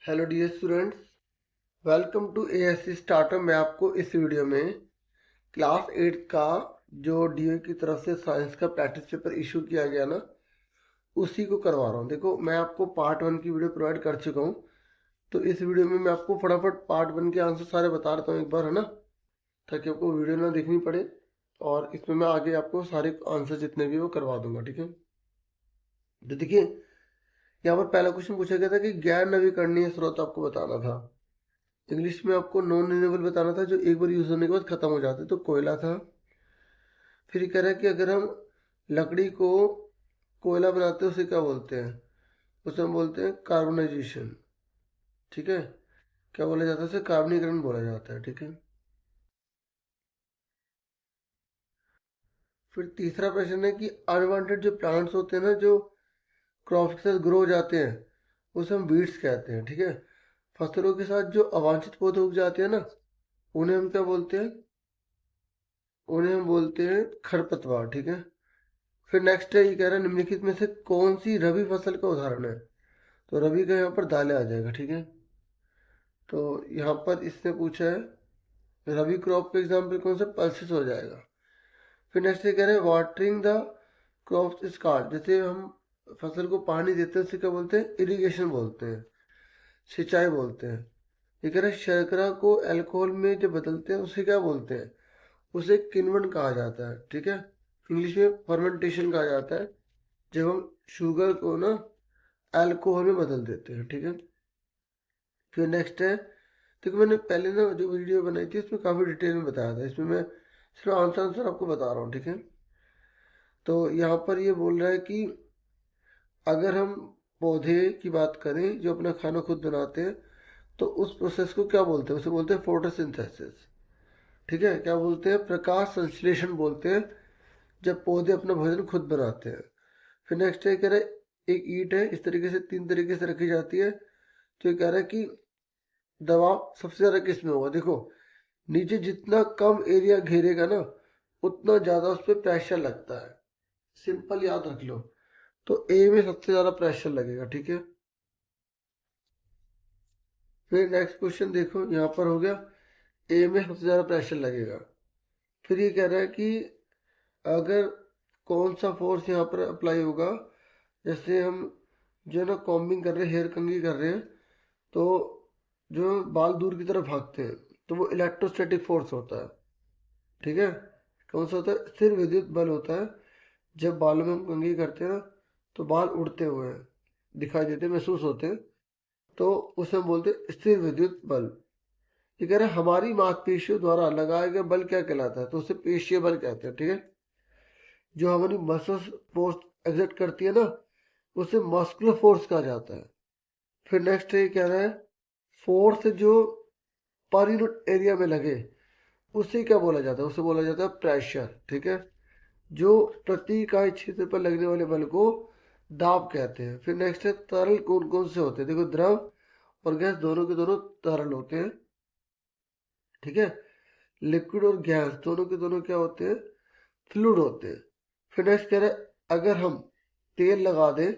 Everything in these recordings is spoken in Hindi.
Hello dear students, welcome to ASC starter. मैं आपको इस वीडियो में क्लास 8 का जो डीओ की तरफ से साइंस का प्रैक्टिस पेपर इशू किया गया ना, उसी को करवा रहा हूँ। देखो, मैं आपको पार्ट 1 की वीडियो प्रोवाइड कर चुका हूँ, तो इस वीडियो में मैं आपको फटाफट पार्ट 1 के आंसर सारे बता देता हूँ एक बार, है ना, ताकि आपको वीडियो ना देखनी पड़े। और इसमें मैं आगे आपको सारे आंसर जितने भी वो करवा दूंगा, ठीक है। तो देखिए, यहाँ पर पहला क्वेश्चन पूछा गया था कि गैर नवीकरणीय स्रोत आपको बताना था। इंग्लिश में आपको नॉन रिन्यूएबल बताना था, जो एक बार यूज होने के बाद खत्म हो जाते, तो कोयला था। फिर कह रहा है कि अगर हम लकड़ी को कोयला बनाते हैं उसे क्या बोलते हैं? उसे हम बोलते हैं कार्बनाइजेशन, ठीक है। क्या बोला जाता है? उसे कार्बनीकरण बोला जाता है, ठीक है। फिर तीसरा प्रश्न है कि अनवांटेड जो प्लांट्स होते हैं ना, जो क्रॉप के साथ ग्रो हो जाते हैं, उसे हम वीड्स कहते हैं, ठीक है। फसलों के साथ जो अवांछित पौधे उग जाते हैं ना, उन्हें हम क्या बोलते हैं? उन्हें हम बोलते हैं खरपतवार, ठीक है। फिर नेक्स्ट है, ये कह रहा है निम्नलिखित में से कौन सी रबी फसल का उदाहरण है? तो रबी का यहाँ पर दालें आ जाएगा, ठीक है। तो यहाँ पर इसने पूछा है रबी क्रॉप का एग्जाम्पल कौन सा? पल्सेस हो जाएगा। फिर नेक्स्ट ये कह रहे हैं watering the crop is called, जैसे हम फसल को पानी देते हैं उसे क्या बोलते हैं? इरिगेशन बोलते हैं, सिंचाई बोलते हैं। ये कह रहे हैं शर्करा को अल्कोहल में जब बदलते हैं उसे क्या बोलते हैं? उसे किण्वन कहा जाता है, ठीक है। इंग्लिश में फर्मेंटेशन कहा जाता है, जब हम शुगर को ना अल्कोहल में बदल देते हैं, ठीक है। फिर नेक्स्ट है, देखो मैंने पहले ना जो वीडियो बनाई थी उसमें काफ़ी डिटेल में बताया था, इसमें मैं सिर्फ आंसर आपको बता रहा हूँ, ठीक है। तो यहाँ पर ये बोल रहा है कि अगर हम पौधे की बात करें जो अपना खाना खुद बनाते हैं, तो उस प्रोसेस को क्या बोलते हैं? उसे बोलते हैं फोटोसिंथेसिस, ठीक है। क्या बोलते हैं? प्रकाश संश्लेषण बोलते हैं, जब पौधे अपना भोजन खुद बनाते हैं। फिर नेक्स्ट है, कह रहे हैं एक ईंट है, इस तरीके से 3 तरीके से रखी जाती है, तो ये कह रहा है कि दबाव सबसे ज़्यादा किस में होगा? देखो, नीचे जितना कम एरिया घेरेगा ना, उतना ज़्यादा उस पर प्रेशर लगता है। सिंपल याद रख लो। तो ए में सबसे ज़्यादा प्रेशर लगेगा, ठीक है। फिर नेक्स्ट क्वेश्चन देखो, यहाँ पर हो गया ए में सबसे ज़्यादा प्रेशर लगेगा। फिर ये कह रहा है कि अगर कौन सा फोर्स यहाँ पर अप्लाई होगा, जैसे हम जो है ना कॉम्बिंग कर रहे हैं, हेयर कंघी कर रहे हैं, तो जो बाल दूर की तरफ भागते हैं, तो वो इलेक्ट्रोस्टैटिक फोर्स होता है, ठीक है। कौन सा होता है? स्थिर विद्युत बल होता है। जब बालों में हम कंघी करते हैं ना, तो बाल उड़ते हुए दिखाई देते, महसूस होते हैं, तो उसे हम बोलते हैं स्थिर विद्युत बल। ये कह रहे हैं हमारी मांसपेशियों द्वारा लगाया गया बल क्या कहलाता है? तो उसे पेशीय बल कहते हैं, ठीक है। जो हमारी मसल्स फोर्स एग्जर्ट करती है ना, उसे मस्कुलर फोर्स कहा जाता है। फिर नेक्स्ट ये कह रहा है फोर्स जो पर यूनिट एरिया में लगे उसे क्या बोला जाता है? उसे बोला जाता है प्रेशर, ठीक है। जो प्रति इकाई क्षेत्र पर लगने वाले बल को दाब कहते हैं। फिर नेक्स्ट है तरल कौन कौन से होते हैं? देखो, द्रव और गैस दोनों के दोनों तरल होते हैं, ठीक है। लिक्विड और गैस दोनों के दोनों क्या होते हैं? फ्लूइड होते हैं। फिर नेक्स्ट कह रहे हैं अगर हम तेल लगा दें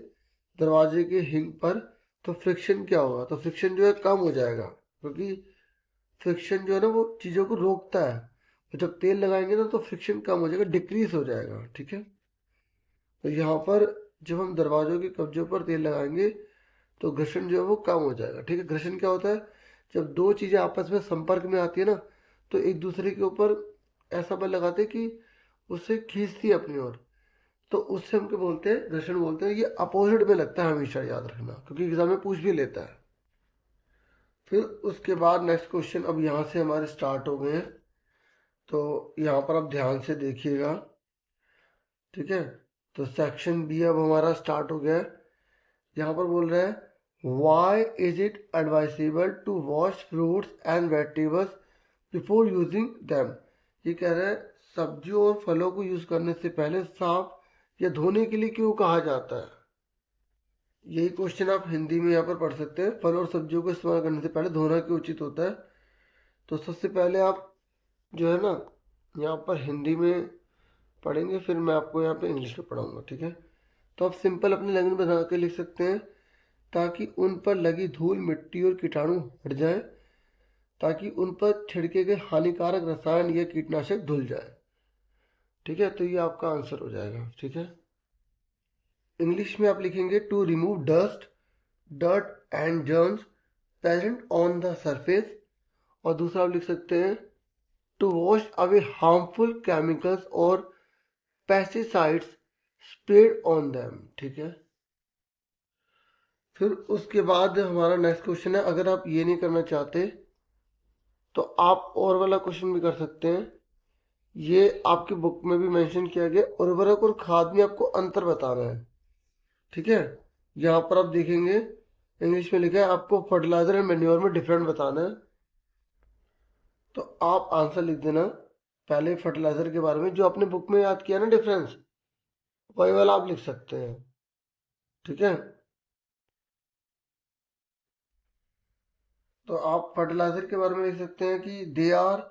दरवाजे के हिंग पर, तो फ्रिक्शन क्या होगा? तो फ्रिक्शन जो है कम हो जाएगा, क्योंकि फ्रिक्शन जो है ना वो चीज़ों को रोकता है। तो जब तेल लगाएंगे ना, तो फ्रिक्शन कम हो जाएगा, डिक्रीज हो जाएगा, ठीक है। तो यहाँ पर जब हम दरवाजों के कब्जों पर तेल लगाएंगे, तो घर्षण जो है वो कम हो जाएगा, ठीक है। घर्षण क्या होता है? जब दो चीज़ें आपस में संपर्क में आती है ना, तो एक दूसरे के ऊपर ऐसा बल लगाते हैं कि उससे खींचती है अपनी ओर, तो उससे हम क्या बोलते हैं? घर्षण बोलते हैं। ये अपोजिट में लगता है, हमेशा याद रखना, क्योंकि एग्जाम में पूछ भी लेता है। फिर उसके बाद नेक्स्ट क्वेश्चन अब यहाँ से हमारे स्टार्ट हो गए हैं, तो यहाँ पर आप ध्यान से देखिएगा, ठीक है। तो सेक्शन बी अब हमारा स्टार्ट हो गया है। यहाँ पर बोल रहा है why is it advisable to wash fruits and vegetables before using them? ये कह रहा है सब्जियों और फलों को यूज करने से पहले साफ या धोने के लिए क्यों कहा जाता है? यही क्वेश्चन आप हिंदी में यहाँ पर पढ़ सकते हैं। फल और सब्जियों को इस्तेमाल करने से पहले धोना क्यों उचित होता है? तो सबसे पहले आप जो है ना यहाँ पर हिंदी में पढ़ेंगे, फिर मैं आपको यहाँ पे इंग्लिश में पढ़ाऊंगा, ठीक है। तो आप सिंपल अपनी लैंग्वेज में बना के लिख सकते हैं ताकि उन पर लगी धूल, मिट्टी और कीटाणु हट जाए, ताकि उन पर छिड़के गए हानिकारक रसायन या कीटनाशक धुल जाए। ठीक है, तो ये आपका आंसर हो जाएगा। ठीक है, इंग्लिश में आप लिखेंगे to remove dust, dirt and germs present on the surface, और दूसरा आप लिख सकते हैं to wash away harmful chemicals और पेस्टिसाइड्स स्प्रेड ऑन देम। ठीक है, फिर उसके बाद हमारा नेक्स्ट क्वेश्चन है, अगर आप ये नहीं करना चाहते तो आप और वाला क्वेश्चन भी कर सकते हैं। ये आपकी बुक में भी मेंशन किया गया, उर्वरक और खाद में आपको अंतर बताना है। ठीक है, यहाँ पर आप देखेंगे इंग्लिश में लिखा है आपको फर्टिलाइजर एंड मैन्योर में डिफरेंट बताना है। तो आप आंसर लिख देना पहले फर्टिलाइजर के बारे में, जो आपने बुक में याद किया ना डिफरेंस, वही वाला आप लिख सकते हैं। ठीक है, तो आप फर्टिलाइजर के बारे में लिख सकते हैं कि दे आर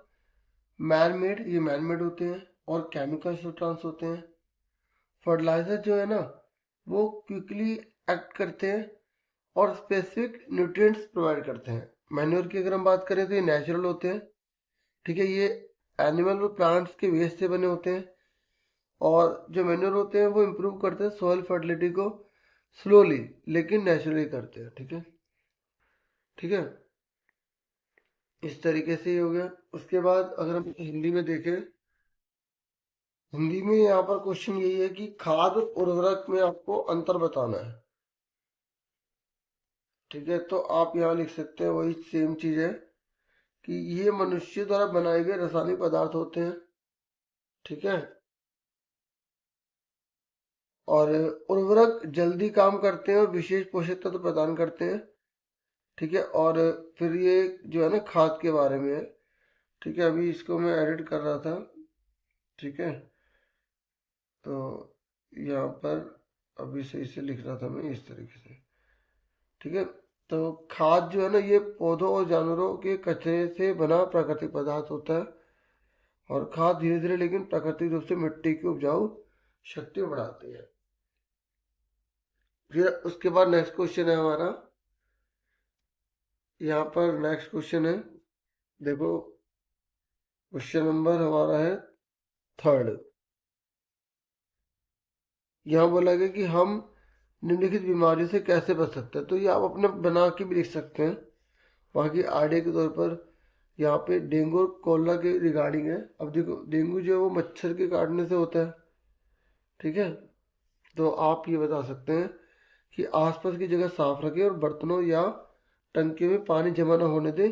मैन मेड, ये मैन मेड होते हैं, और केमिकल सब्सटेंस होते हैं। फर्टिलाइजर जो है ना वो क्विकली एक्ट करते हैं और स्पेसिफिक न्यूट्रिएंट्स प्रोवाइड करते हैं। मैन्योर की अगर हम बात करें तो ये नेचुरल होते हैं। ठीक है, ये एनिमल और प्लांट्स के वेस्ट से बने होते हैं, और जो मैन्योर होते हैं वो इम्प्रूव करते हैं सॉइल फर्टिलिटी को स्लोली लेकिन नेचुरली करते हैं। ठीक है, ठीक है, इस तरीके से ही हो गया। उसके बाद अगर हम हिंदी में देखें, हिंदी में यहाँ पर क्वेश्चन यही है कि खाद और उर्वरक में आपको अंतर बताना है। ठीक है, तो आप यहाँ लिख सकते हैं वही सेम चीज है कि ये मनुष्य द्वारा बनाए गए रासायनिक पदार्थ होते हैं। ठीक है, और उर्वरक जल्दी काम करते हैं और विशेष पोषक तत्व प्रदान करते हैं। ठीक है, और फिर ये जो है ना खाद के बारे में है। ठीक है, अभी इसको मैं एडिट कर रहा था। ठीक है, तो यहाँ पर अभी सही से लिख रहा था मैं इस तरीके से। ठीक है, तो खाद जो है ना ये पौधों और जानवरों के कचरे से बना प्राकृतिक पदार्थ होता है, और खाद धीरे धीरे लेकिन प्राकृतिक रूप से मिट्टी की उपजाऊ शक्ति बढ़ाती है। फिर उसके बाद नेक्स्ट क्वेश्चन है हमारा, यहाँ पर नेक्स्ट क्वेश्चन है, देखो क्वेश्चन नंबर हमारा है 3rd। यहाँ बोला गया कि हम निम्नलिखित बीमारी से कैसे बच सकते हैं। तो ये आप अपने बना के भी लिख सकते हैं, बाकी आइडिया के तौर पर। यहाँ पे डेंगू और कोलरा के रिगार्डिंग है। अब देखो डेंगू जो है वो मच्छर के काटने से होता है। ठीक है, तो आप ये बता सकते हैं कि आसपास की जगह साफ रखें और बर्तनों या टंकी में पानी जमा न होने दें,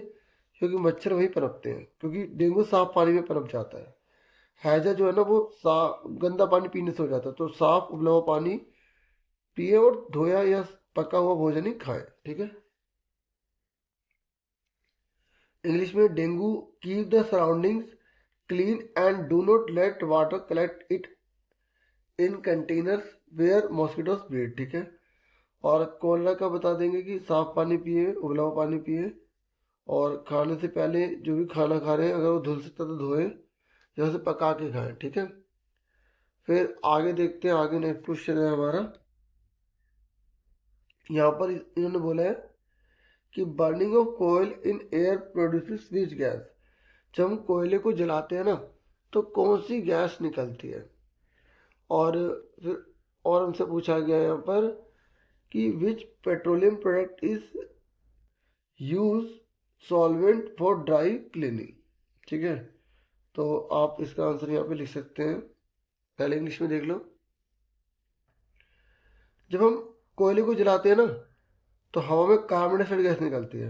क्योंकि मच्छर वहीं पनपते हैं, क्योंकि डेंगू साफ पानी में पनप जाता है। हैजा जो है ना वो गंदा पानी पीने से हो जाता है, तो साफ उबला हुआ पानी पिए और धोया या पका हुआ भोजन ही खाएं। ठीक है, इंग्लिश में dengue keep the surroundings clean and do not let water collect it in containers where mosquitoes breed. ठीक है, और कोलरा का बता देंगे कि साफ पानी पिए, उबला हुआ पानी पिए, और खाने से पहले जो भी खाना खा रहे हैं अगर वो धुल सकता तो धोए या उसे पका के खाएं। ठीक है, फिर आगे देखते हैं, आगे नेक्स्ट क्वेश्चन है हमारा। यहाँ पर इन्होंने बोला है कि burning of coal in air produces which gas. जब हम कोयले को जलाते हैं ना तो कौन सी गैस निकलती है। और फिर और हमसे पूछा गया यहाँ पर कि which petroleum product is use solvent for dry cleaning. ठीक है, तो आप इसका आंसर यहाँ पे लिख सकते हैं, पहले इंग्लिश में देख लो। जब हम कोयले को जलाते हैं ना तो हवा में कार्बन डाइऑक्साइड गैस निकलती है,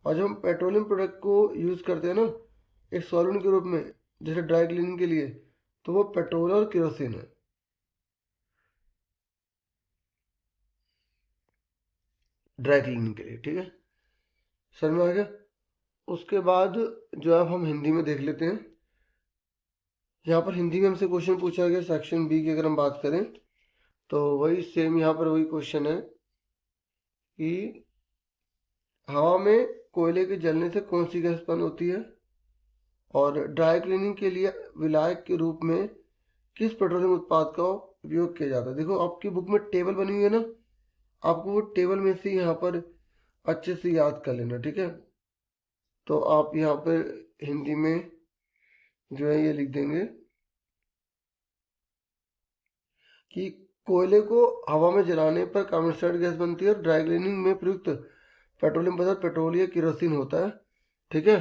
और जब हम पेट्रोलियम प्रोडक्ट को यूज़ करते हैं ना एक सॉल्वेंट के रूप में जैसे ड्राई क्लीनिंग के लिए, तो वो पेट्रोल और केरोसिन है। ड्राई क्लीनिंग के लिए। ठीक है, समझ में आ गया। उसके बाद जो है हम हिंदी में देख लेते हैं। यहाँ पर हिंदी में हमसे क्वेश्चन पूछा गया सेक्शन बी की अगर हम बात करें तो वही सेम यहाँ पर वही क्वेश्चन है कि हवा में कोयले के जलने से कौन सी गैस उत्पन्न होती है, और ड्राई क्लीनिंग के लिए विलायक के रूप में किस पेट्रोलियम उत्पाद का उपयोग किया जाता है। देखो आपकी बुक में टेबल बनी हुई है ना, आपको वो टेबल में से यहाँ पर अच्छे से याद कर लेना, ठीक है। तो आप यहाँ पर हिंदी में जो है ये लिख देंगे कि कोयले को हवा में जलाने पर कार्बन डाइऑक्साइड गैस बनती है और ड्राई क्लीनिंग में प्रयुक्त पेट्रोलियम पदार्थ पेट्रोल या केरोसिन होता है, ठीक है।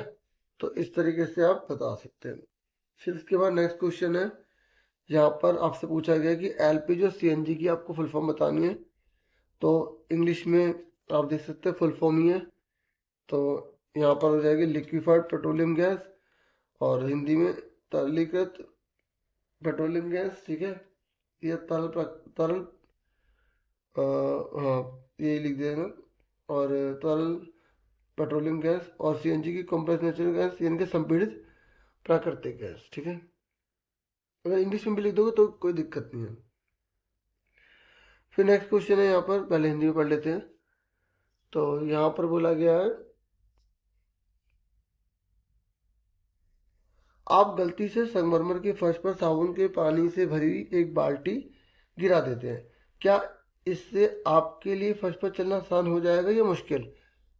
तो इस तरीके से आप बता सकते हैं। फिर इसके बाद नेक्स्ट क्वेश्चन है, यहाँ पर आपसे पूछा गया कि एलपीजी और सीएनजी की आपको फुल फॉर्म बतानी है। तो इंग्लिश में आप देख सकते हैं फुल फॉर्म ही है, तो यहाँ पर हो जाएगी लिक्विफाइड पेट्रोलियम गैस, और हिंदी में तरलीकृत पेट्रोलियम गैस, ठीक है। ये तरल हाँ ये लिख देना, और तरल पेट्रोलियम गैस, और सीएनजी की कंप्रेस्ड नेचुरल गैस यानी कि संपीड़ित प्राकृतिक गैस, ठीक है। अगर इंग्लिश में भी लिख दोगे तो कोई दिक्कत नहीं है। फिर नेक्स्ट क्वेश्चन है यहाँ पर, पहले हिंदी में पढ़ लेते हैं। तो यहाँ पर बोला गया है, आप गलती से संगमरमर के फर्श पर साबुन के पानी से भरी एक बाल्टी गिरा देते हैं, क्या इससे आपके लिए फर्श पर चलना आसान हो जाएगा या मुश्किल?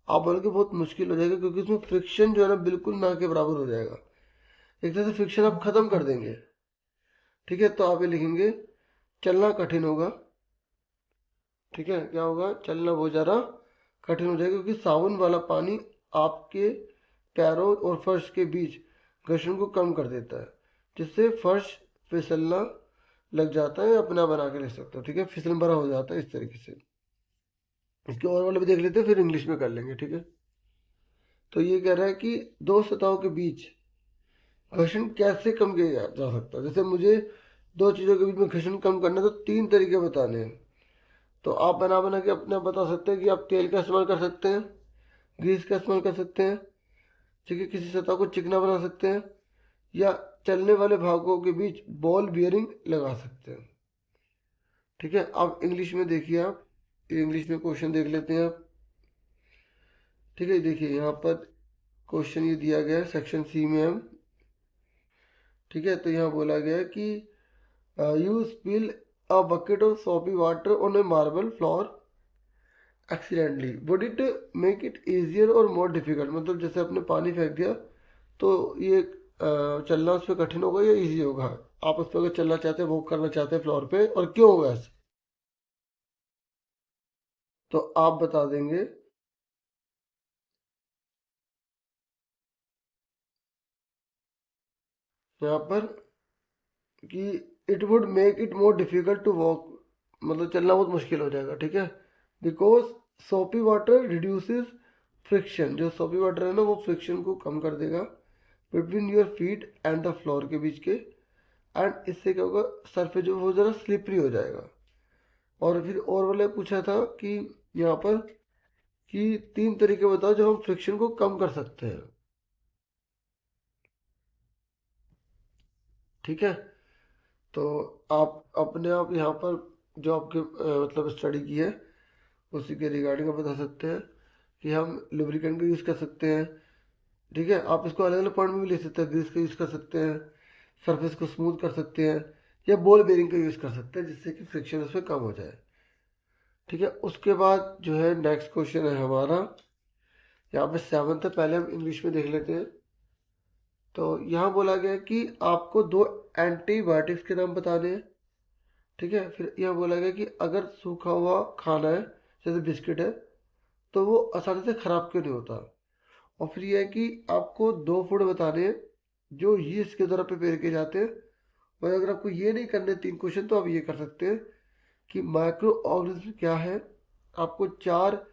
आप बोलोगे बहुत मुश्किल हो जाएगा, क्योंकि उसमें फ्रिक्शन जो है ना बिल्कुल ना के बराबर हो जाएगा। एक तरह से फ्रिक्शन आप खत्म कर देंगे, ठीक है। तो आप ये लिखेंगे चलना कठिन होगा, ठीक है। क्या होगा? चलना बहुत ज़्यादा कठिन हो जाएगा, क्योंकि साबुन वाला पानी आपके पैरों और फर्श के बीच घर्षण को कम कर देता है, जिससे फर्श फिसलना लग जाता है, अपना बना के रख सकते हो, ठीक है। फिसल भरा हो जाता है इस तरीके से। इसके और वाले भी देख लेते हैं, फिर इंग्लिश में कर लेंगे, ठीक है। तो ये कह रहा है कि दो सतहों के बीच घर्षण कैसे कम किया जा सकता है। जैसे मुझे दो चीज़ों के बीच में घर्षण कम करना है, तो तीन तरीके बताने हैं। तो आप बना बना के अपने बता सकते हैं कि आप तेल का इस्तेमाल कर सकते हैं, ग्रीस का इस्तेमाल कर सकते हैं, ठीक है, किसी सतह को चिकना बना सकते हैं, या चलने वाले भागों के बीच बॉल बियरिंग लगा सकते हैं, ठीक है। अब इंग्लिश में देखिए, आप इंग्लिश में क्वेश्चन देख लेते हैं आप, ठीक है। देखिए यहाँ पर क्वेश्चन ये दिया गया है सेक्शन सी में हम, ठीक है। तो यहाँ बोला गया है कि you spill a bucket of soapy water on a marble floor accidentally, would it make it easier और मोर डिफिकल्ट? मतलब जैसे आपने पानी फेंक दिया, तो ये चलना उस पर कठिन होगा या इजी होगा? आप उस पर अगर चलना चाहते हैं, वॉक करना चाहते हैं फ्लोर पे, और क्यों होगा ऐसा? तो आप बता देंगे यहाँ पर कि it would make it more difficult to walk, मतलब चलना बहुत मुश्किल हो जाएगा, ठीक है। बिकॉज सोपी वाटर रिड्यूसेस फ्रिक्शन, जो सोपी वाटर है ना वो फ्रिक्शन को कम कर देगा between your feet and the floor के बीच के, एंड इससे क्या होगा, सरफेस जो वो ज़रा स्लिपरी हो जाएगा। और फिर और वाले पूछा था कि यहाँ पर कि तीन तरीके बताओ जो हम फ्रिक्शन को कम कर सकते हैं, ठीक है। तो आप अपने आप यहाँ पर जो आपके मतलब स्टडी की है उसी के रिगार्डिंग आप बता सकते हैं कि हम लुब्रिकेंट का यूज़ कर सकते हैं, ठीक है। आप इसको अलग अलग पॉइंट में भी ले सकते हैं, ग्रीस का यूज़ कर सकते हैं, सरफेस को स्मूथ कर सकते हैं, या बॉल बेरिंग का यूज़ कर सकते हैं, जिससे कि फ्रिक्शन उसमें कम हो जाए, ठीक है। उसके बाद जो है नेक्स्ट क्वेश्चन है हमारा, यहाँ पे 7th है, पहले हम इंग्लिश में देख लेते हैं। तो यहाँ बोला गया कि आपको दो एंटीबायोटिक्स के नाम बताने हैं, ठीक है। फिर यहाँ बोला गया कि अगर सूखा हुआ खाना है जैसे बिस्किट है, तो वो आसानी से ख़राब क्यों नहीं होता। और फिर यह है कि आपको दो फूड बताने हैं जो यीस्ट के द्वारा प्रिपेयर किए जाते हैं। और अगर आपको ये नहीं करने तीन क्वेश्चन, तो आप ये कर सकते हैं कि माइक्रो ऑर्गेनिज्म क्या है। आपको चार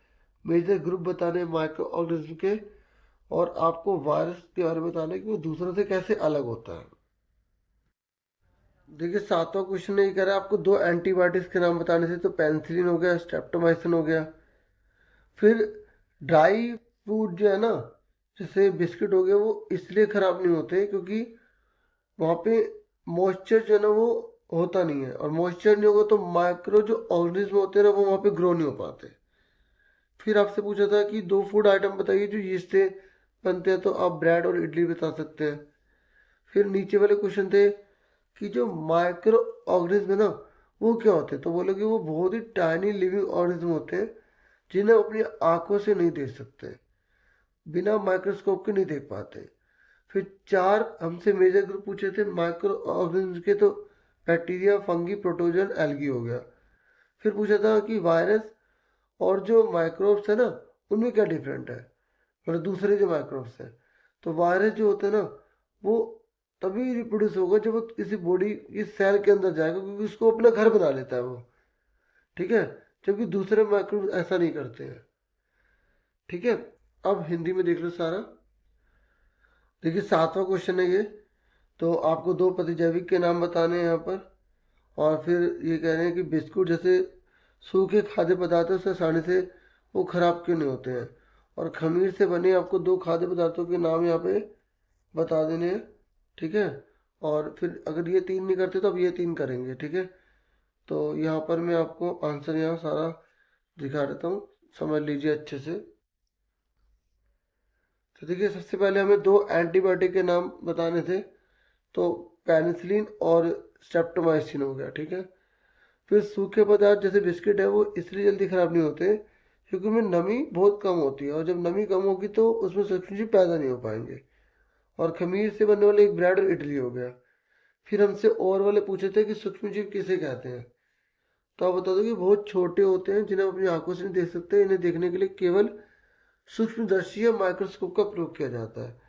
मेजर ग्रुप बताने हैं माइक्रो ऑर्गेनिज्म के, और आपको वायरस के बारे में बताना है कि वो दूसरों से कैसे अलग होता है। देखिए 7वां क्वेश्चन नहीं कह रहा है आपको दो एंटीबायोटिक्स के नाम बताने से, तो पेनिसिलिन हो गया, स्ट्रेप्टोमाइसिन हो गया। फिर ड्राई फूड जो है ना, जैसे बिस्किट हो गया, वो इसलिए ख़राब नहीं होते क्योंकि वहाँ पे मॉइस्चर जो है ना वो होता नहीं है, और मॉइस्चर नहीं होगा तो माइक्रो जो ऑर्गेनिज्म होते हैं ना वो वहाँ पे ग्रो नहीं हो पाते। फिर आपसे पूछा था कि दो फूड आइटम बताइए जो यीस्ट से बनते हैं, तो आप ब्रेड और इडली बता सकते हैं। फिर नीचे वाले क्वेश्चन थे कि जो माइक्रो ऑर्गेनिज्म है ना वो क्या होते हैं, तो बोलोगे वो बहुत ही टाइनी लिविंग ऑर्गेनिज्म होते हैं जिन्हें अपनी आंखों से नहीं देख सकते, बिना माइक्रोस्कोप के नहीं देख पाते। फिर चार हमसे मेजर ग्रुप पूछे थे माइक्रो ऑर्गेनिज्म के, तो बैक्टीरिया, फंगी, प्रोटोजन, एल्गी हो गया। फिर पूछा था कि वायरस और जो माइक्रोब्स है ना, उनमें क्या डिफरेंट है, मतलब दूसरे जो माइक्रोब्स हैं। तो वायरस जो होता है ना, वो तभी रिप्रोड्यूस होगा जब वो किसी बॉडी की सेल के अंदर जाएगा, क्योंकि उसको अपना घर बना लेता है वो, ठीक है, जबकि दूसरे माइक्रोब्स ऐसा नहीं करते हैं। ठीक है, अब हिंदी में देख लो सारा। देखिए 7वां क्वेश्चन है ये। तो आपको दो प्रतिजैविक के नाम बताने हैं यहाँ पर, और फिर ये कह रहे हैं कि बिस्कुट जैसे सूखे खाद्य पदार्थों से आसानी से वो खराब क्यों नहीं होते हैं, और खमीर से बने आपको दो खाद्य पदार्थों के नाम यहाँ पे बता देने हैं। ठीक है, और फिर अगर ये तीन नहीं करते तो अब ये तीन करेंगे। ठीक है, तो यहाँ पर मैं आपको आंसर यहाँ सारा दिखा देता हूँ, समझ लीजिए अच्छे से। तो देखिए सबसे पहले हमें दो एंटीबायोटिक के नाम बताने थे, तो पेनिसिलिन और स्ट्रेप्टोमाइसिन हो गया। ठीक है, फिर सूखे पदार्थ जैसे बिस्किट है वो इसलिए जल्दी खराब नहीं होते क्योंकि उनमें नमी बहुत कम होती है, और जब नमी कम होगी तो उसमें सूक्ष्मजीव पैदा नहीं हो पाएंगे। और खमीर से बनने वाले एक ब्रेड और इडली हो गया। फिर हमसे और वाले पूछे थे कि सूक्ष्मजीव किसे कहते हैं, तो आप बता दो कि बहुत छोटे होते हैं जिन्हें अपनी आंखों से नहीं देख सकते, इन्हें देखने के लिए केवल सूक्ष्मदर्शी या माइक्रोस्कोप का प्रयोग किया जाता है।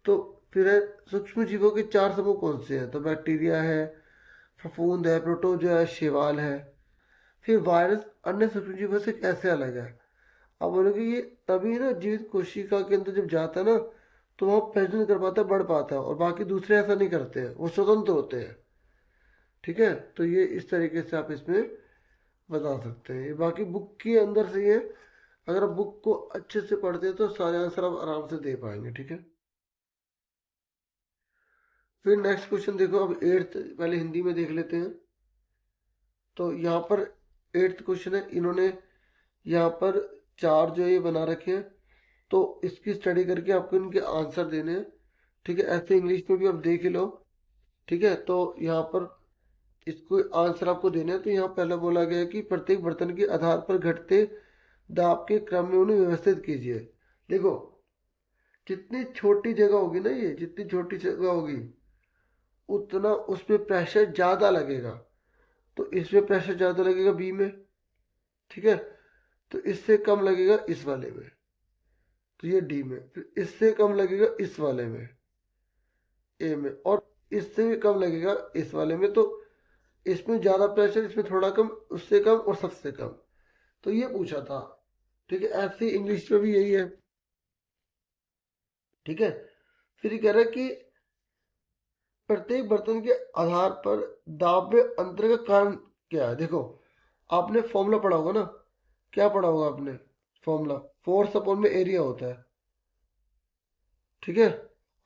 तो फिर है सूक्ष्म जीवों के चार समूह कौन से हैं, तो बैक्टीरिया है, फफूंद है, प्रोटोजोआ है, शैवाल है। फिर वायरस अन्य सूक्ष्मजीवों से कैसे अलग है, अब बोलोगे ये तभी ना जीवित कोशिका के अंदर जब जाता है ना, तो वहाँ प्रजनन कर पाता है, बढ़ पाता है, और बाकी दूसरे ऐसा नहीं करते हैं, वो स्वतंत्र होते हैं। ठीक है, तो ये इस तरीके से आप इसमें बता सकते हैं। ये बाकी बुक के अंदर से ये, अगर आप बुक को अच्छे से पढ़ते हैं तो सारे आंसर आप आराम से दे पाएंगे। ठीक है, फिर नेक्स्ट क्वेश्चन देखो, अब एट्थ पहले हिंदी में देख लेते हैं। तो यहाँ पर एट्थ क्वेश्चन है, इन्होंने यहाँ पर चार जो ये बना रखे हैं, तो इसकी स्टडी करके आपको इनके आंसर देने हैं। ठीक है, ऐसे इंग्लिश में भी आप देख ही लो। ठीक है, तो यहाँ पर इसको आंसर आपको देने हैं। तो यहाँ पहले बोला गया है कि प्रत्येक बर्तन के आधार पर घटते दाब के क्रम में उन्हें व्यवस्थित कीजिए। देखो जितनी छोटी जगह होगी ना, ये जितनी छोटी जगह होगी उतना उसमें प्रेशर ज़्यादा लगेगा, तो इसमें प्रेशर ज़्यादा लगेगा बी में। ठीक है, तो इससे कम लगेगा इस वाले में, तो ये डी में। फिर इससे कम लगेगा इस वाले में, ए में, और इससे भी कम लगेगा इस वाले में। तो इसमें ज़्यादा प्रेशर, इसमें थोड़ा कम, उससे कम और सबसे कम। तो ये पूछा था। ठीक है, ऐसे इंग्लिश में भी यही है। ठीक है, फिर ये कह रहा है कि प्रत्येक बर्तन के आधार पर दाब में अंतर का कारण क्या है। देखो आपने फॉर्मूला पढ़ा होगा ना, क्या पढ़ा होगा आपने, फॉर्मूला फोर्स अपॉन में एरिया होता है। ठीक है,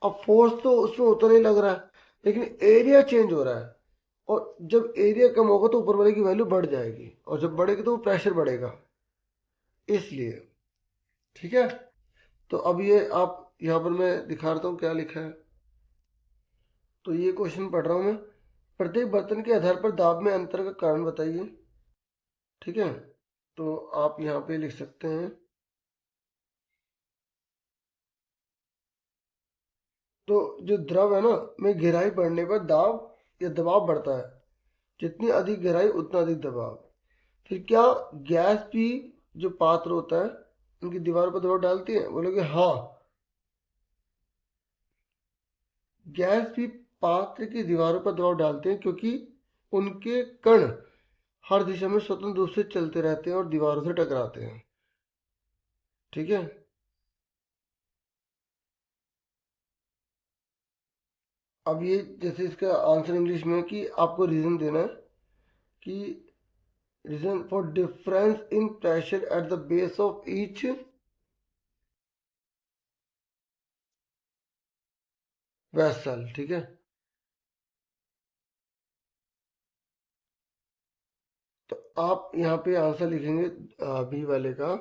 अब फोर्स तो उसमें उतना ही लग रहा है, लेकिन एरिया चेंज हो रहा है, और जब एरिया कम होगा तो ऊपर वाले की वैल्यू बढ़ जाएगी, और जब बढ़ेगी तो वो प्रेशर बढ़ेगा, इसलिए। ठीक है, तो अब ये आप यहाँ पर मैं दिखा रहा हूँ क्या लिखा है। तो ये क्वेश्चन पढ़ रहा हूँ मैं, प्रत्येक बर्तन के आधार पर दाब में अंतर का कारण बताइए। ठीक है, तो आप यहाँ पे लिख सकते हैं। तो जो द्रव है ना में गहराई बढ़ने पर दाब या दबाव बढ़ता है, जितनी अधिक गहराई उतना अधिक दबाव। फिर क्या गैस भी जो पात्र होता है उनकी दीवार पर दबाव डालती है, बोलोगे हाँ, गैस भी पात्र की दीवारों पर दबाव डालते हैं, क्योंकि उनके कण हर दिशा में स्वतंत्र रूप से चलते रहते हैं और दीवारों से टकराते हैं। ठीक है, अब ये जैसे इसका आंसर इंग्लिश में है कि आपको रीजन देना है कि reason for difference in pressure at the base of each vessel. ठीक है, तो आप यहाँ पे आंसर लिखेंगे बी वाले का,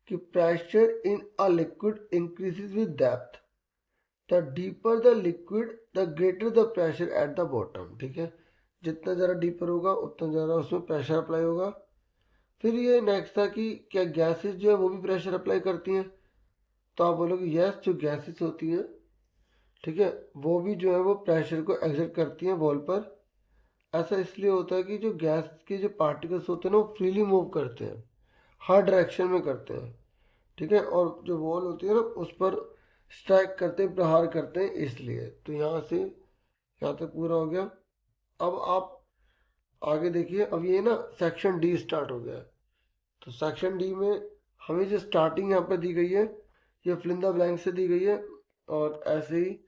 कि pressure in a liquid increases with depth, the deeper the liquid the greater the pressure at the bottom. ठीक है, जितना ज़्यादा डीपर होगा उतना ज़्यादा उसमें प्रेशर अप्लाई होगा। फिर ये नेक्स्ट था कि क्या गैसेस जो है वो भी प्रेशर अप्लाई करती हैं, तो आप बोलोगे यस, जो गैसेस होती हैं, ठीक है, वो भी जो है वो प्रेशर को एक्सर्ट करती हैं वॉल पर। ऐसा इसलिए होता है कि जो गैस के जो पार्टिकल्स होते हैं ना वो फ्रीली मूव करते हैं, हर डायरेक्शन में करते हैं, ठीक है, और जो वॉल होती है ना उस पर स्ट्राइक करते हैं, प्रहार करते हैं, इसलिए। तो यहाँ से यहाँ तक पूरा हो गया। अब आप आगे देखिए, अब ये ना सेक्शन डी स्टार्ट हो गया है। तो सेक्शन डी में हमें जो स्टार्टिंग यहाँ पर दी गई है ये फिल इन द ब्लैंक से दी गई है, और ऐसे ही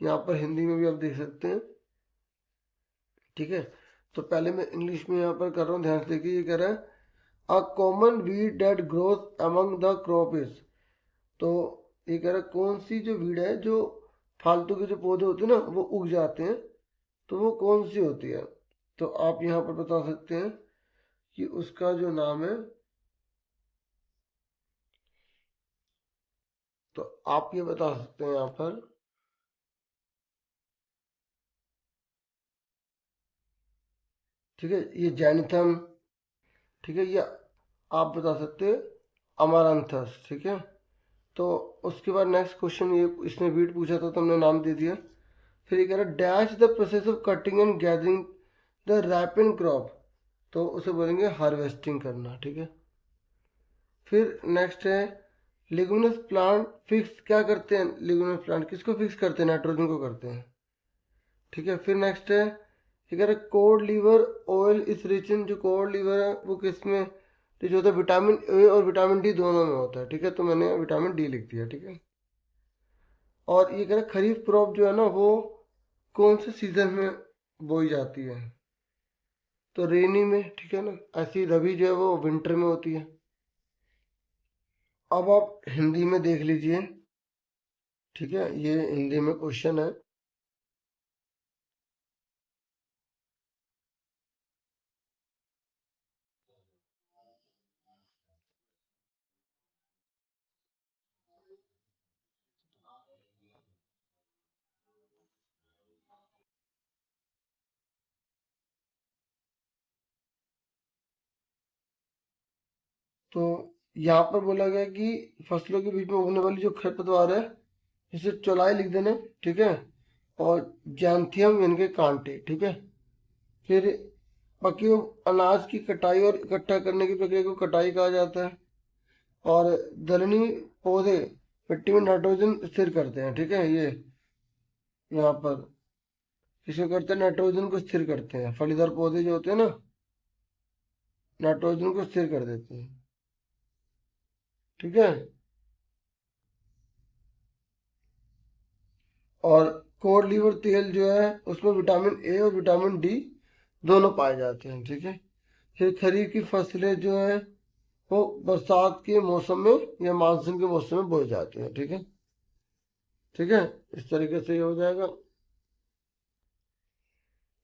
यहाँ पर हिंदी में भी आप देख सकते हैं, ठीक है। तो पहले मैं इंग्लिश में यहाँ पर कर रहा हूँ, ध्यान से देखिए। ये कह रहा है a common weed that growth among the crop is. तो ये कह रहा है कौन सी जो वीड है जो फालतू के जो पौधे होते हैं ना वो उग जाते हैं, तो वो कौन सी होती है। तो आप यहाँ पर बता सकते हैं कि उसका जो नाम है, तो आप ये बता सकते हैं यहाँ पर, ठीक है, ये जैनिथम, ठीक है, ये आप बता सकते हैं अमारंथस, ठीक है। तो उसके बाद नेक्स्ट क्वेश्चन, ये इसने वीट पूछा था तो हमने नाम दे दिया। फिर ये कह रहा है dash the process of cutting and gathering the ripen crop, तो उसे बोलेंगे हार्वेस्टिंग करना, ठीक है। फिर नेक्स्ट है लिग्यूमिनस प्लांट फिक्स क्या करते हैं, लिग्यूमिनस प्लांट किसको फिक्स करते हैं, नाइट्रोजन को करते हैं, ठीक है। फिर नेक्स्ट है ठीक है कोड लीवर ऑयल इस रिच इन, जो कोड लीवर है वो किस में रिच होता है, विटामिन ए और विटामिन डी दोनों में होता है, ठीक है। तो मैंने विटामिन डी लिख दिया, ठीक है। और ये कह रहे खरीफ क्रॉप जो है ना वो कौन से सीजन में बोई जाती है, तो रेनी में, ठीक है ना। ऐसी रबी जो है वो विंटर में होती है। अब आप हिंदी में देख लीजिए, ठीक है, ये हिंदी में क्वेश्चन है। तो यहाँ पर बोला गया कि फसलों के बीच में उगने वाली जो खरपतवार है इसे चौलाई लिख देना, ठीक है, और जैंथियम यानी के कांटे, ठीक है। फिर पके हुए अनाज की कटाई और इकट्ठा करने की प्रक्रिया को कटाई कहा जाता है। और दलनी पौधे मिट्टी में नाइट्रोजन स्थिर करते हैं, ठीक है। ये यहाँ पर किसको करते हैं, नाइट्रोजन को स्थिर करते हैं। फलीदार पौधे जो होते हैं ना नाइट्रोजन को स्थिर कर देते हैं, ठीक है। और कोड लीवर तेल जो है उसमें विटामिन ए और विटामिन डी दोनों पाए जाते हैं, ठीक है। फिर खरीफ की फसलें जो है वो बरसात के मौसम में या मानसून के मौसम में बोई जाती हैं, ठीक है, ठीक है। इस तरीके से ये हो जाएगा।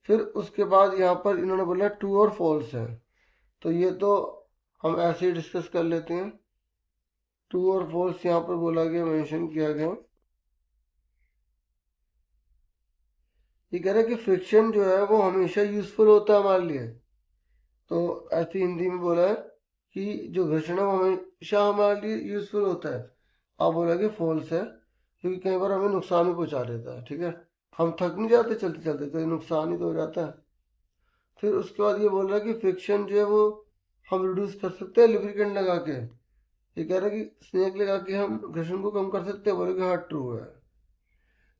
फिर उसके बाद यहाँ पर इन्होंने बोला ट्रू और फॉल्स है, तो ये तो हम ऐसे ही डिस्कस कर लेते हैं। ट्रू और फॉल्स यहाँ पर बोला गया, मेंशन किया गया। ये कह रहा है कि फ्रिक्शन जो है वो हमेशा यूजफुल होता है हमारे लिए, तो ऐसी हिंदी में बोला है कि जो घर्षण है वो हमेशा हमारे लिए यूजफुल होता है। आप बोला कि फॉल्स है, क्योंकि कई बार हमें नुकसान भी पहुंचा देता है, ठीक है। हम थक नहीं जाते चलते चलते, तो ये नुकसान ही तो हो जाता है। फिर उसके बाद ये बोल रहा है कि फ्रिक्शन जो है वो हम रिड्यूस कर सकते हैं लिब्रिकेंट लगा के। ये कह रहा है कि स्नेक लगा के हम घर्षण को कम कर सकते हैं, बोले कि हाँ ट्रू है।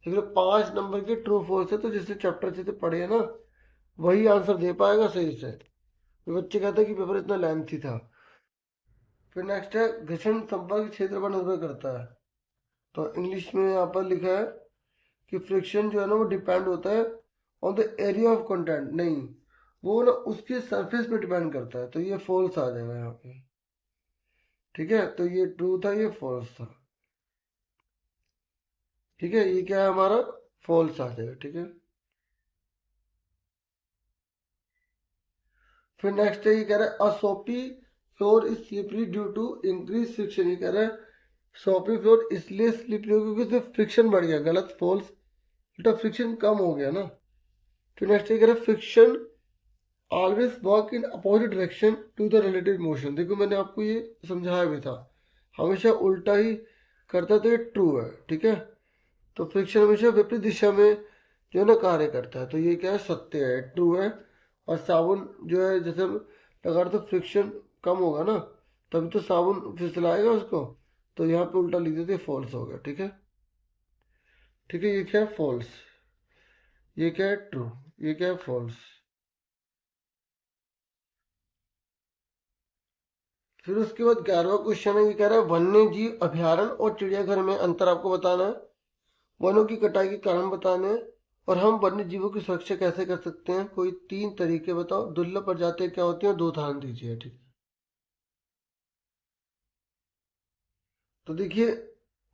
लेकिन 5 नंबर के ट्रू फॉल्स है, तो जिससे चैप्टर अच्छे से पढ़े है ना वही आंसर दे पाएगा सही से। तो बच्चे कहते हैं कि पेपर इतना लेंथी था। फिर नेक्स्ट है घर्षण संपर्क क्षेत्र पर निर्भर करता है, तो इंग्लिश में यहाँ पर लिखा है कि फ्रिक्शन जो है ना वो डिपेंड होता है on the area of content, नहीं, वो ना उसके सरफेस पे डिपेंड करता है, तो ये फॉल्स आ जाएगा यहाँ पे, ठीक है। तो ये ट्रू था, ये फॉल्स था, ठीक है। ये क्या है हमारा फॉल्स आ जाएगा, ठीक है। फिर नेक्स्ट है ये कह रहा है a soapy floor is slippery due to increase friction. ये कह रहा है सोपी फ्लोर इसलिए स्लिपरी हो क्योंकि उसमें फ्रिक्शन बढ़ गया, गलत, फॉल्स, बेटा फ्रिक्शन कम हो गया ना। फिर नेक्स्ट ये कह रहा है friction always walk in opposite direction to the relative motion. देखो मैंने आपको ये समझाया भी था, हमेशा उल्टा ही करता तो ये ट्रू है, ठीक है। तो फ्रिक्शन हमेशा विपरीत दिशा में जो है ना कार्य करता है, तो ये क्या है, सत्य है, ट्रू है। और साबुन जो है जैसे हम लगा रहे तो फ्रिक्शन कम होगा ना, तभी तो साबुन फिसलाएगा उसको, तो यहाँ पे उल्टा लिख देते फॉल्स हो गया, ठीक है। ठीक है, ये क्या है, फॉल्स, ये क्या है, ट्रू, ये क्या है, फॉल्स। फिर उसके बाद 11वां क्वेश्चन है, ये कह रहा है वन्य जीव अभ्यारण्य और चिड़ियाघर में अंतर आपको बताना है, वनों की कटाई के कारण बताने हैं, और हम वन्य जीवों की सुरक्षा कैसे कर सकते हैं, कोई 3 तरीके बताओ, दुर्लभ प्रजातियां क्या होती हैं, 2 उदाहरण दीजिए, ठीक है। तो देखिए,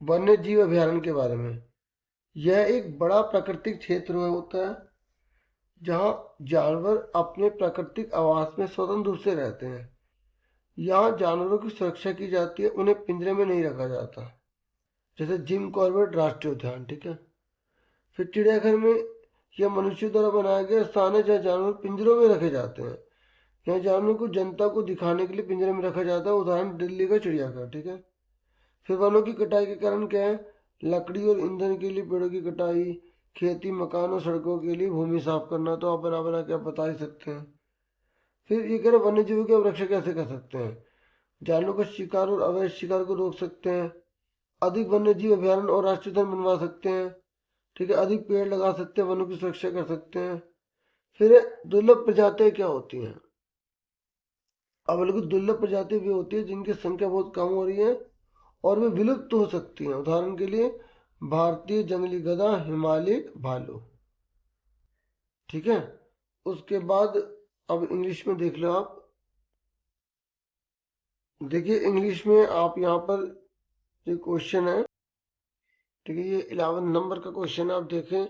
वन्य जीव अभ्यारण्य के बारे में, यह एक बड़ा प्राकृतिक क्षेत्र होता है जहाँ जानवर अपने प्राकृतिक आवास में स्वतंत्र रूप से रहते हैं। यहाँ जानवरों की सुरक्षा की जाती है, उन्हें पिंजरे में नहीं रखा जाता, जैसे जिम कॉर्बेट राष्ट्रीय उद्यान, ठीक है। फिर चिड़ियाघर में यह मनुष्य द्वारा बनाया गया स्थान है जहाँ जानवर पिंजरों में रखे जाते हैं। यहाँ जानवरों को जनता को दिखाने के लिए पिंजरे में रखा जाता है, उदाहरण दिल्ली का चिड़ियाघर, ठीक है। फिर वनों की कटाई के कारण क्या है, लकड़ी और ईंधन के लिए पेड़ों की कटाई, खेती, मकान और सड़कों के लिए भूमि साफ करना, तो आप बना बना के आप बता ही सकते हैं। फिर ये कह रहे वन्य जीवों की रक्षा कैसे कर सकते हैं, जानवरों का शिकार और अवैध शिकार को रोक सकते हैं, अधिक वन्य जीव अभ्यारण्य और राष्ट्रीय उद्यान बनवा सकते हैं, ठीक है, अधिक पेड़ लगा सकते हैं, वनों की सुरक्षा कर सकते हैं। फिर दुर्लभ प्रजातियां क्या होती हैं, अब बिल्कुल दुर्लभ प्रजाति भी होती है जिनकी संख्या बहुत कम हो रही है और वे विलुप्त हो सकती हैं, उदाहरण के लिए भारतीय जंगली गधा, हिमालय भालू, ठीक है। उसके बाद अब इंग्लिश में देख लो आप, देखिए इंग्लिश में आप यहाँ पर जो क्वेश्चन है, ठीक है, ये 11 नंबर का क्वेश्चन आप देखें।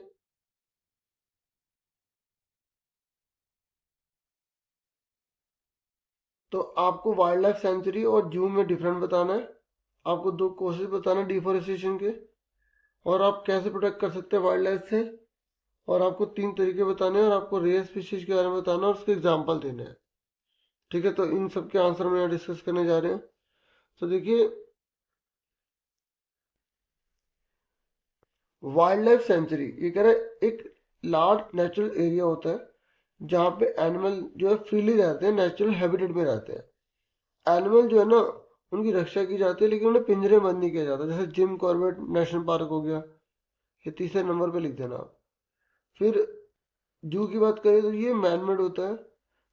तो आपको वाइल्ड लाइफ सेंचुरी और जू में डिफरेंट बताना है, आपको 2 कोर्सेज बताना है डिफोरेस्टेशन के, और आप कैसे प्रोटेक्ट कर सकते हैं वाइल्ड लाइफ से, और आपको 3 तरीके बताने हैं, और आपको रेयर स्पीशीज के बारे में बताना है और उसके एग्जाम्पल देने हैं, ठीक है। तो इन सब के आंसर में डिस्कस करने जा रहे हैं। तो देखिए, वाइल्ड लाइफ सेंचुरी ये कह रहे हैं एक लार्ज नेचुरल एरिया होता है जहाँ पे एनिमल जो है फ्रीली रहते हैं, नेचुरल हैबिटेट में रहते हैं। एनिमल जो है ना, उनकी रक्षा की जाती है लेकिन उन्हें पिंजरे में बंद नहीं किया जाता, जैसे जिम कॉर्बेट नेशनल पार्क हो गया, ये 3रे नंबर पे लिख देना आप। फिर जू की बात करें तो ये मैनमेड होता है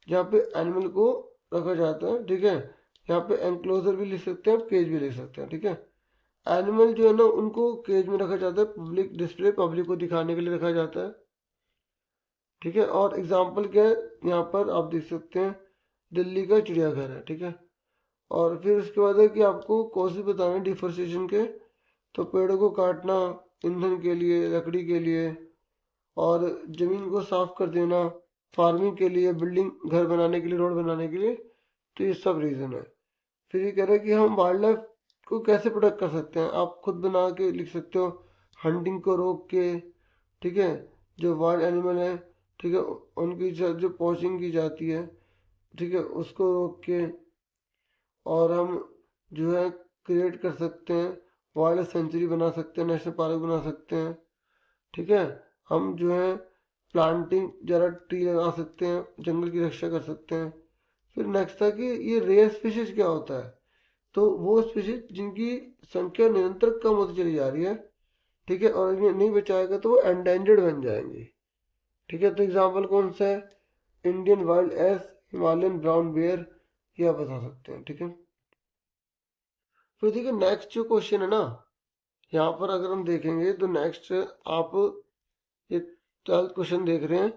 जहाँ पे एनिमल को रखा जाता है, ठीक है। यहाँ पे एनक्लोजर भी लिख सकते हैं, केज भी लिख सकते हैं, ठीक है। एनिमल जो है ना उनको केज में रखा जाता है, पब्लिक डिस्प्ले, पब्लिक को दिखाने के लिए रखा जाता है, ठीक है। और एग्जाम्पल क्या है, यहाँ पर आप देख सकते हैं दिल्ली का चिड़ियाघर है, ठीक है। और फिर उसके बाद है कि आपको कॉजेज बताने डिफोरेस्टेशन के, तो पेड़ों को काटना ईंधन के लिए, लकड़ी के लिए, और ज़मीन को साफ कर देना फार्मिंग के लिए, बिल्डिंग घर बनाने के लिए, रोड बनाने के लिए, तो ये सब रीज़न है। फिर ये कह रहे हैं कि हम वाइल्ड लाइफ को कैसे प्रोटेक्ट कर सकते हैं, आप खुद बना के लिख सकते हो, हंटिंग को रोक के, ठीक है, जो वाइल्ड एनिमल है, ठीक है, उनकी जो पॉचिंग की जाती है, ठीक है, उसको रोक के, और हम जो है क्रिएट कर सकते हैं, वाइल्ड सेंचुरी बना सकते हैं, नेशनल पार्क बना सकते हैं, ठीक है। हम जो है प्लांटिंग, ज़रा ट्री लगा सकते हैं, जंगल की रक्षा कर सकते हैं। फिर नेक्स्ट था कि ये रेयर स्पीशीज क्या होता है, तो वो स्पीशीज जिनकी संख्या निरंतर कम होती चली जा रही है, ठीक है, और इन्हें नहीं बचाएगा तो वो एंडेंजर्ड बन जाएंगे, ठीक है। तो एग्जाम्पल कौन सा है, Indian wild ass, Himalayan brown bear, ये आप बता सकते हैं, ठीक है। फिर देखिए नेक्स्ट जो क्वेश्चन है ना, यहाँ पर अगर हम देखेंगे तो नेक्स्ट आप ये 12th क्वेश्चन देख रहे हैं,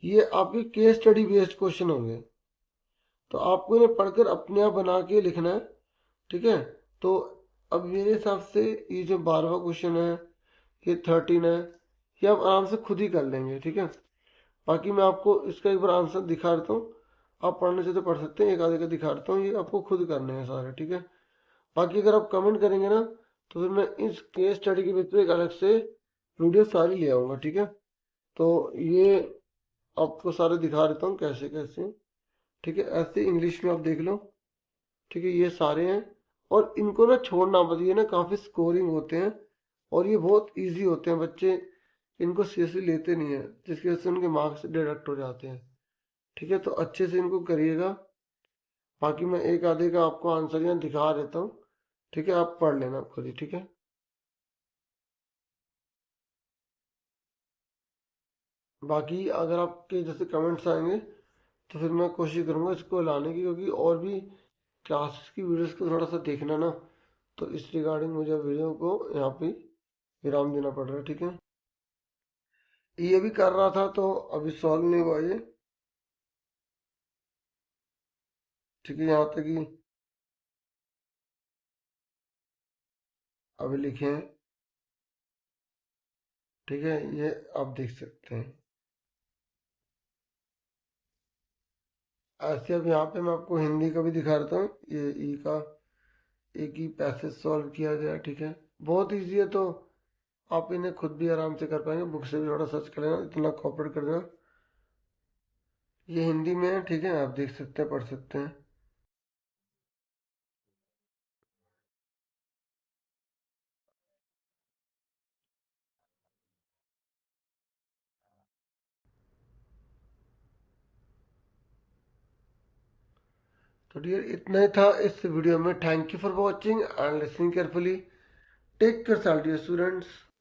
ये आपके केस स्टडी बेस्ड क्वेश्चन होंगे, तो आपको इन्हें पढ़कर अपने आप बना के लिखना है, ठीक है। तो अब मेरे हिसाब से ये जो 12वां क्वेश्चन है, ये 13 है, ये आप आराम से खुद ही कर लेंगे, ठीक है। बाकी मैं आपको इसका एक बार आंसर दिखा देता हूँ, आप पढ़ने से तो पढ़ सकते हैं, एक आधे का दिखा देता हूँ, ये आपको खुद करने हैं सारे, ठीक है। बाकी अगर आप कमेंट करेंगे ना तो फिर मैं इस केस स्टडी के बेस पे एक अलग से वीडियो सारी ले आऊँगा, ठीक है। तो ये आपको सारे दिखा देता हूँ कैसे कैसे। ठीक है, ऐसे इंग्लिश में आप देख लो। ठीक है, ये सारे हैं। और इनको ना छोड़ना मत, ये ना काफ़ी स्कोरिंग होते हैं और ये बहुत इजी होते हैं, बच्चे इनको सीरियसली लेते नहीं है, जिसकी वजह से उनके मार्क्स डिडक्ट हो जाते हैं। ठीक है, तो अच्छे से इनको करिएगा। बाकी मैं एक आधे का आपको आंसर यहाँ दिखा देता हूँ। ठीक है, आप पढ़ लेना खुद ही। ठीक है, बाकी अगर आपके जैसे कमेंट्स आएंगे तो फिर मैं कोशिश करूँगा इसको लाने की, क्योंकि और भी क्लासेस की वीडियोस को थोड़ा सा देखना ना, तो इस रिगार्डिंग मुझे वीडियो को यहाँ पे विराम देना पड़ रहा है। ठीक है, ये भी कर रहा था तो अभी सॉल्व नहीं हुआ ये। ठीक है, यहाँ तक ही अभी लिखे हैं। ठीक है, ये आप देख सकते हैं। ऐसे अब यहाँ पे मैं आपको हिंदी का भी दिखा देता हूँ। ये ई का एक ही पैसेज सॉल्व किया गया। ठीक है, बहुत इजी है, तो आप इन्हें खुद भी आराम से कर पाएंगे, बुक से भी थोड़ा सर्च कर लेना, इतना कॉपरेट कर देना। ये हिंदी में है। ठीक है, आप देख सकते हैं, पढ़ सकते हैं। तो डियर इतना ही था इस वीडियो में। Thank you for watching and listening carefully. Take care dear students.